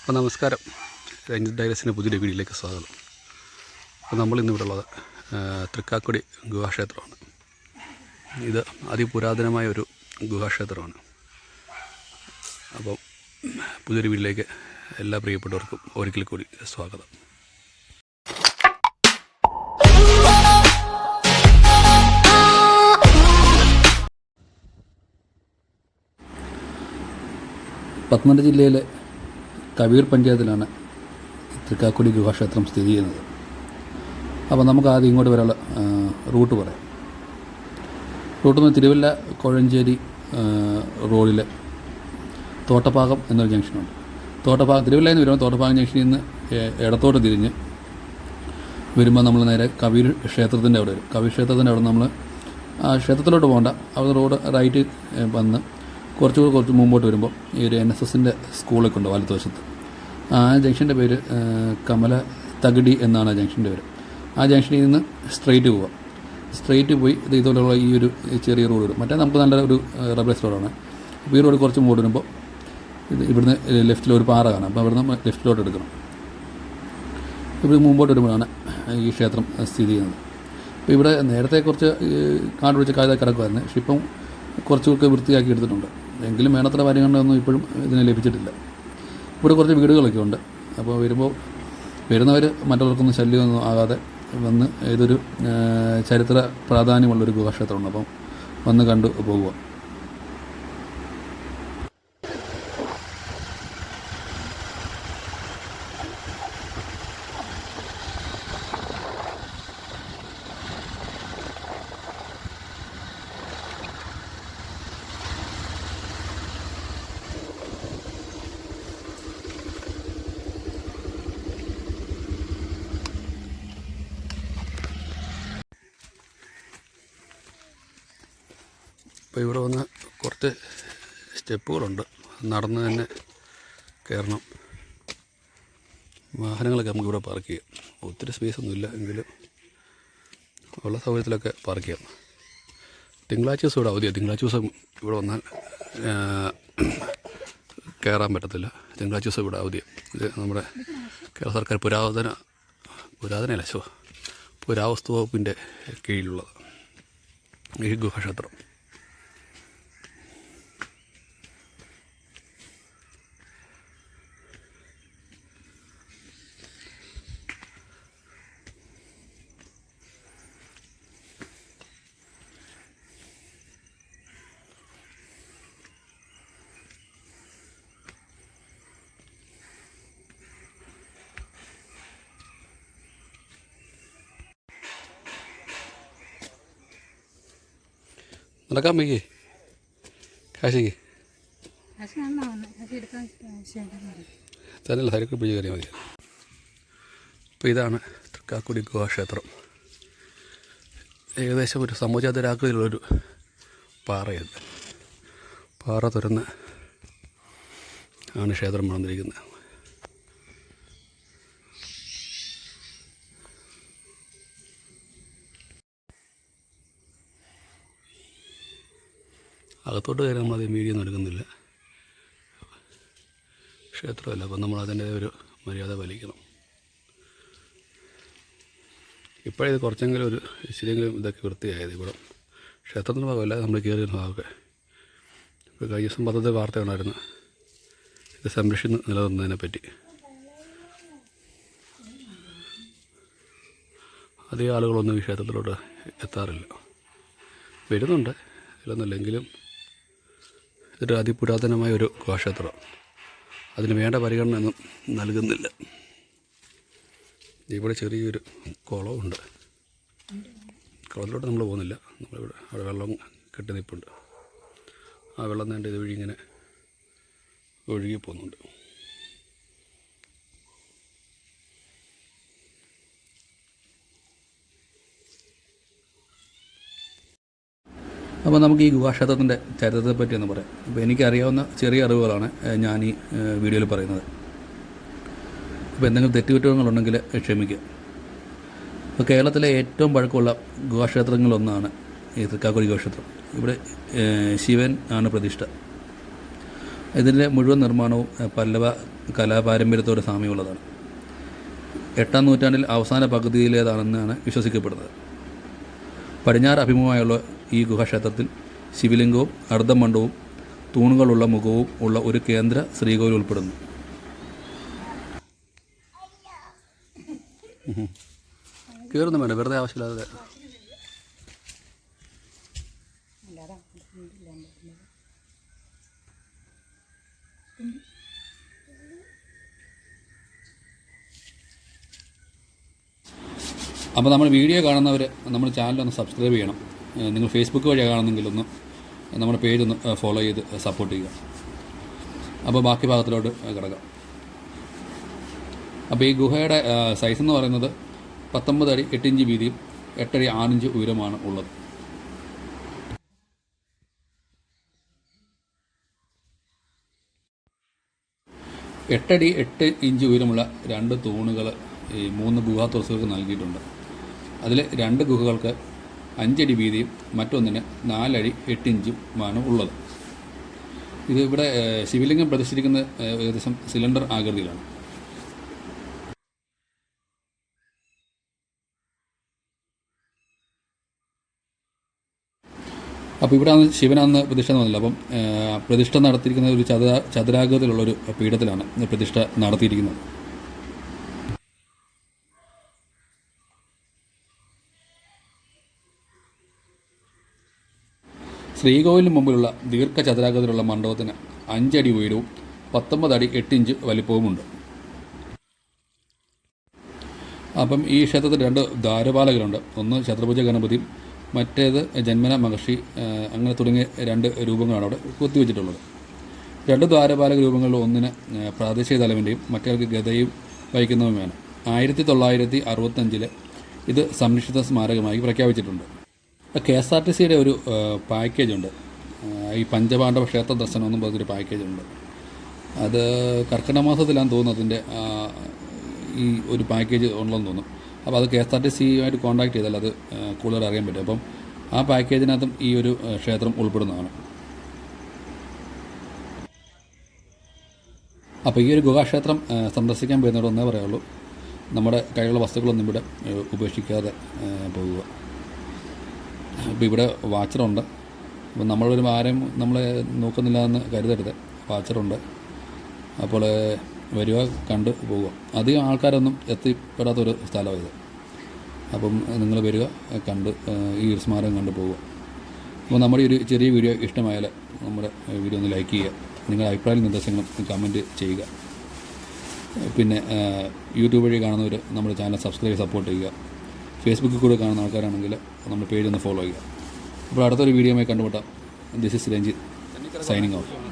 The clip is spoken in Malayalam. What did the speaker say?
അപ്പോൾ നമസ്കാരം, രഞ്ജിത്ത് ഡയറസിൻ്റെ പുതിയൊരു വീഡിയോയിലേക്ക് സ്വാഗതം. അപ്പോൾ നമ്മളിന്നിവിടെ ഉള്ളത് തൃക്കാക്കുടി ഗുഹാക്ഷേത്രമാണ്. ഇത് അതിപുരാതനമായ ഒരു ഗുഹാക്ഷേത്രമാണ്. അപ്പം പുതിയൊരു വീഡിയോയിലേക്ക് എല്ലാ പ്രിയപ്പെട്ടവർക്കും ഒരിക്കൽ കൂടി സ്വാഗതം. പത്തനംതിട്ട ജില്ലയിലെ കവിയൂർ പഞ്ചായത്തിലാണ് തൃക്കാക്കുടി ഗുഹാക്ഷേത്രം സ്ഥിതി ചെയ്യുന്നത്. അപ്പോൾ നമുക്ക് ആദ്യം ഇങ്ങോട്ട് വരാനുള്ള റൂട്ട് പറയാം. റൂട്ടിൽ നിന്ന് തിരുവല്ല കോഴഞ്ചേരി റോഡിൽ തോട്ടപ്പാകം എന്നൊരു ജംഗ്ഷനുണ്ട്. തിരുവല്ലയിൽ നിന്ന് വരുമ്പോൾ തോട്ടപ്പാകം ജംഗ്ഷനിൽ നിന്ന് ഇടത്തോട്ട് തിരിഞ്ഞ് വരുമ്പോൾ നമ്മൾ നേരെ കവിയൂർ ക്ഷേത്രത്തിൻ്റെ അവിടെ വരും. കവിയൂർ ക്ഷേത്രത്തിൻ്റെ അവിടെ നമ്മൾ ക്ഷേത്രത്തിലോട്ട് പോകണ്ട, അവിടെ റോഡ് റൈറ്റ് വന്ന് കുറച്ച് മുമ്പോട്ട് വരുമ്പോൾ ഈ ഒരു NSSൻ്റെ സ്കൂളൊക്കെ ഉണ്ട് വലത്തുവശത്ത്. ആ ജംഗ്ഷൻ്റെ പേര് കമല തകടി എന്നാണ് ആ ജംഗ്ഷൻ്റെ പേര്. ആ ജംഗ്ഷനിൽ നിന്ന് സ്ട്രെയിറ്റ് പോയി ഇതുപോലുള്ള ഈ ഒരു ചെറിയ റോഡ് വരും. മറ്റേ നമുക്ക് നല്ല ഒരു റബ്ബർ റോഡാണ്. അപ്പോൾ ഈ റോഡ് കുറച്ച് മുമ്പോട്ട് വരുമ്പോൾ ഇവിടുന്ന് ലെഫ്റ്റിൽ ഒരു പാറ കാണാം. അപ്പോൾ അവിടുന്ന് ലെഫ്റ്റിലോട്ട് എടുക്കണം. ഇവിടെ മുമ്പോട്ട് വരുമ്പോഴാണ് ഈ ക്ഷേത്രം സ്ഥിതി ചെയ്യുന്നത്. അപ്പോൾ ഇവിടെ നേരത്തെ കുറച്ച് കാട് പിടിച്ച് കായത കിടക്കുമായിരുന്നു. പക്ഷെ ഇപ്പം കുറച്ചൊക്കെ വൃത്തിയാക്കി എടുത്തിട്ടുണ്ട്. എങ്കിലും വേണ്ടത്ര കാര്യങ്ങളൊന്നും ഇപ്പോഴും ഇതിന് ലഭിച്ചിട്ടില്ല. ഇവിടെ കുറച്ച് വീടുകളൊക്കെ ഉണ്ട്. അപ്പോൾ വരുന്നവർ മറ്റുള്ളവർക്കൊന്നും ശല്യമൊന്നും ആകാതെ വന്ന് ഇതൊരു ചരിത്ര പ്രാധാന്യമുള്ളൊരു ഗുഹാക്ഷേത്രമുണ്ട്. അപ്പം വന്ന് കണ്ടു പോകുക. അപ്പോൾ ഇവിടെ വന്ന് കുറച്ച് സ്റ്റെപ്പുകളുണ്ട്, നടന്ന് തന്നെ കയറണം. വാഹനങ്ങളൊക്കെ നമുക്കിവിടെ പാർക്ക് ചെയ്യാം. ഒത്തിരി സ്പേസൊന്നുമില്ല, എങ്കിലും ഉള്ള സൗകര്യത്തിലൊക്കെ പാർക്ക് ചെയ്യാം. തിങ്കളാഴ്ച ദിവസം ഇവിടെ അവധിയാണ്. തിങ്കളാഴ്ച ദിവസം ഇവിടെ വന്നാൽ കയറാൻ പറ്റത്തില്ല. തിങ്കളാഴ്ച ദിവസം ഇവിടെ അവധിയാണ്. ഇത് നമ്മുടെ കേരള സർക്കാർ പുരാവസ്തു വകുപ്പിൻ്റെ കീഴിലുള്ളത് ഈ ഗുഹാക്ഷേത്രം. നടക്കാൻ വയ്യേ കാശിക്ക് തന്നെയല്ല, സരിക്ക് പിടിച്ച് കയറിയാൽ മതി. അപ്പോൾ ഇതാണ് തൃക്കാക്കുടി ഗുഹാക്ഷേത്രം. ഏകദേശം ഒരു സമചതുരാകൃതിയിലുള്ളൊരു പാറയുണ്ട്. പാറ തുറന്ന് ആണ് ക്ഷേത്രം വളർന്നിരിക്കുന്നത്. അകത്തോട്ട് കയറി നമ്മളത് വീഡിയോ ഒന്നും എടുക്കുന്നില്ല, ക്ഷേത്രമല്ല. അപ്പം നമ്മളതിൻ്റെ ഒരു മര്യാദ പാലിക്കണം. ഇപ്പോഴിത് കുറച്ചെങ്കിലും ഒരു ഇച്ചിരിയെങ്കിലും ഇതൊക്കെ വൃത്തിയായത് ഇവിടെ ക്ഷേത്രത്തിൻ്റെ ഭാഗമല്ല, നമ്മൾ കയറിയിരുന്ന ഭാഗമൊക്കെ. ഇപ്പോൾ കഴിഞ്ഞ ദിവസം പത്രത്തിൽ വാർത്ത ഉണ്ടായിരുന്നു ഇത് സംരക്ഷിച്ച് നിലനിർത്തുന്നതിനെ പറ്റി. അധികം ആളുകളൊന്നും ഈ ക്ഷേത്രത്തിലോട്ട് എത്താറില്ല. വരുന്നുണ്ട്, ഇല്ലെന്നല്ലെങ്കിലും ഇതൊരു അതിപുരാതനമായ ഒരു ഗുഹാക്ഷേത്രം. അതിന് വേണ്ട പരിഗണനയൊന്നും നൽകുന്നില്ല. ഇവിടെ ചെറിയൊരു കുളമുണ്ട്. കുളത്തിലോട്ട് നമ്മൾ പോകുന്നില്ല. നമ്മളിവിടെ അവിടെ വെള്ളം കെട്ടി നിൽപ്പുണ്ട്. ആ വെള്ളം നേണ്ട ഇതുവഴി ഇങ്ങനെ ഒഴുകി പോകുന്നുണ്ട്. അപ്പോൾ നമുക്ക് ഈ ഗുഹാക്ഷേത്രത്തിൻ്റെ ചരിത്രത്തെ പറ്റി ഒന്ന് പറയാം. അപ്പോൾ എനിക്കറിയാവുന്ന ചെറിയ അറിവുകളാണ് ഞാൻ ഈ വീഡിയോയിൽ പറയുന്നത്. അപ്പോൾ എന്തെങ്കിലും തെറ്റുകുറ്റങ്ങളുണ്ടെങ്കിൽ ക്ഷമിക്കുക. അപ്പോൾ കേരളത്തിലെ ഏറ്റവും പഴക്കമുള്ള ഗുഹാക്ഷേത്രങ്ങളിലൊന്നാണ് ഈ തൃക്കാക്കുടി ഗുഹാക്ഷേത്രം. ഇവിടെ ശിവൻ ആണ് പ്രതിഷ്ഠ. ഇതിൻ്റെ മുഴുവൻ നിർമ്മാണവും പല്ലവ കലാപാരമ്പര്യത്തോട് സാമ്യമുള്ളതാണ്. 8-ാം നൂറ്റാണ്ടിൽ അവസാന പകുതിയിലേതാണെന്നാണ് വിശ്വസിക്കപ്പെടുന്നത്. പടിഞ്ഞാറ് അഭിമുഖമായുള്ള ഈ ഗുഹാക്ഷേത്രത്തിൽ ശിവലിംഗവും അർദ്ധമണ്ഡവും തൂണുകളുള്ള മുഖവും ഉള്ള ഒരു കേന്ദ്ര ശ്രീകോവിൽ ഉൾപ്പെടുന്നു. കയറുന്നു വേണ്ട, വെറുതെ ആവശ്യമില്ലാതെ. അപ്പോൾ നമ്മൾ വീഡിയോ കാണുന്നവർ നമ്മുടെ ചാനലൊന്ന് സബ്സ്ക്രൈബ് ചെയ്യണം. നിങ്ങൾ ഫേസ്ബുക്ക് വഴിയാണ് കാണുന്നെങ്കിൽ ഒന്ന് നമ്മുടെ പേജ് ഒന്ന് ഫോളോ ചെയ്ത് സപ്പോർട്ട് ചെയ്യുക. അപ്പോൾ ബാക്കി ഭാഗത്തിലോട്ട് കിടക്കാം. അപ്പോൾ ഈ ഗുഹയുടെ സൈസ് എന്ന് പറയുന്നത് 19 അടി 8 ഇഞ്ച് വീതിയും 8 അടി 6 ഇഞ്ച് ഉയരമാണ് ഉള്ളത്. എട്ടടി 8 ഇഞ്ച് ഉയരമുള്ള 2 തൂണുകൾ ഈ 3 ഗുഹാ തുറസുകൾക്ക് നൽകിയിട്ടുണ്ട്. അതിൽ 2 ഗുഹകൾക്ക് 5 അടി വീതിയും മറ്റൊന്നിന് 4 അടി 8 ഇഞ്ചുമാണ് ഉള്ളത്. ഇത് ഇവിടെ ശിവലിംഗം പ്രതിഷ്ഠിക്കുന്നത് ഏകദേശം സിലിണ്ടർ ആകൃതിയിലാണ്. അപ്പോൾ ഇവിടെ ശിവനാന്ന് പ്രതിഷ്ഠ നടന്നില്ല. അപ്പം പ്രതിഷ്ഠ നടത്തിയിരിക്കുന്ന ഒരു ചതുരാകൃതിയിലുള്ളൊരു പീഠത്തിലാണ് പ്രതിഷ്ഠ നടത്തിയിരിക്കുന്നത്. ശ്രീകോവിലിന് മുമ്പിലുള്ള ദീർഘചതുരാകൃതിയിലുള്ള മണ്ഡപത്തിന് 5 അടി ഉയരവും 19 അടി 8 ഇഞ്ച് വലിപ്പവുമുണ്ട്. അപ്പം ഈ ക്ഷേത്രത്തിൽ 2 ദ്വാരപാലകരുണ്ട്. ഒന്ന് ഛത്രഭുജ ഗണപതിയും മറ്റേത് ജന്മന മഹർഷി, അങ്ങനെ തുടങ്ങിയ 2 രൂപങ്ങളാണ് അവിടെ കൊത്തിവെച്ചിട്ടുള്ളത്. 2 ദ്വാരപാലക രൂപങ്ങളിൽ ഒന്നിന് പ്രാദേശിക തലവൻ്റെയും മറ്റേയാൾക്ക് ഗദയും വഹിക്കുന്നതുമാണ്. 1965 ഇത് സംരക്ഷിത സ്മാരകമായി പ്രഖ്യാപിച്ചിട്ടുണ്ട്. KSRTCയുടെ ഒരു പാക്കേജുണ്ട്, ഈ പഞ്ചപാണ്ഡവ ക്ഷേത്ര ദർശനം എന്നും പറഞ്ഞൊരു പാക്കേജുണ്ട്. അത് കർക്കിടക മാസത്തിലാണെന്ന് തോന്നുന്നു അതിൻ്റെ ഈ ഒരു പാക്കേജ് ഉള്ളതെന്ന് തോന്നുന്നു. അപ്പോൾ അത് KSRTCയുമായിട്ട് കോൺടാക്ട് ചെയ്താൽ അത് കൂടുതൽ അറിയാൻ പറ്റും. അപ്പം ആ പാക്കേജിനകത്തും ഈ ഒരു ക്ഷേത്രം ഉൾപ്പെടുന്നതാണ്. അപ്പോൾ ഈ ഒരു ഗുഹാക്ഷേത്രം സന്ദർശിക്കാൻ പോകുന്നവരോട് ഒന്നേ പറയുള്ളൂ, നമ്മുടെ കയ്യിലുള്ള വസ്തുക്കളൊന്നും ഇവിടെ ഉപേക്ഷിക്കാതെ പോവുക. ഇപ്പോൾ ഇവിടെ വാച്ചറുണ്ട്. അപ്പം നമ്മളൊരു ആരെയും നമ്മളെ നോക്കുന്നില്ല എന്ന് കരുതരുത്, വാച്ചറുണ്ട്. അപ്പോൾ വരിക, കണ്ട് പോവുക. അധികം ആൾക്കാരൊന്നും എത്തിപ്പെടാത്തൊരു സ്ഥലമാണ് ഇത്. അപ്പം നിങ്ങൾ വരിക, കണ്ട് ഈ ഒരു സ്മാരകം കണ്ട് പോവുക. അപ്പോൾ നമ്മുടെ ഒരു ചെറിയ വീഡിയോ ഇഷ്ടമായാൽ നമ്മുടെ വീഡിയോ ഒന്ന് ലൈക്ക് ചെയ്യുക, നിങ്ങളുടെ അഭിപ്രായ നിർദ്ദേശങ്ങളും കമൻറ്റ് ചെയ്യുക. പിന്നെ യൂട്യൂബ് വഴി കാണുന്നവർ നമ്മുടെ ചാനൽ സബ്സ്ക്രൈബ് സപ്പോർട്ട് ചെയ്യുക. ഫേസ്ബുക്കിൽ കൂടെ കാണുന്ന ആൾക്കാരാണെങ്കിൽ നമ്മുടെ പേജ് ഒന്ന് ഫോളോ ചെയ്യുക. അപ്പോൾ അടുത്തൊരു വീഡിയോയുമായി കണ്ടുമുട്ടാം. This is Ranjith signing off.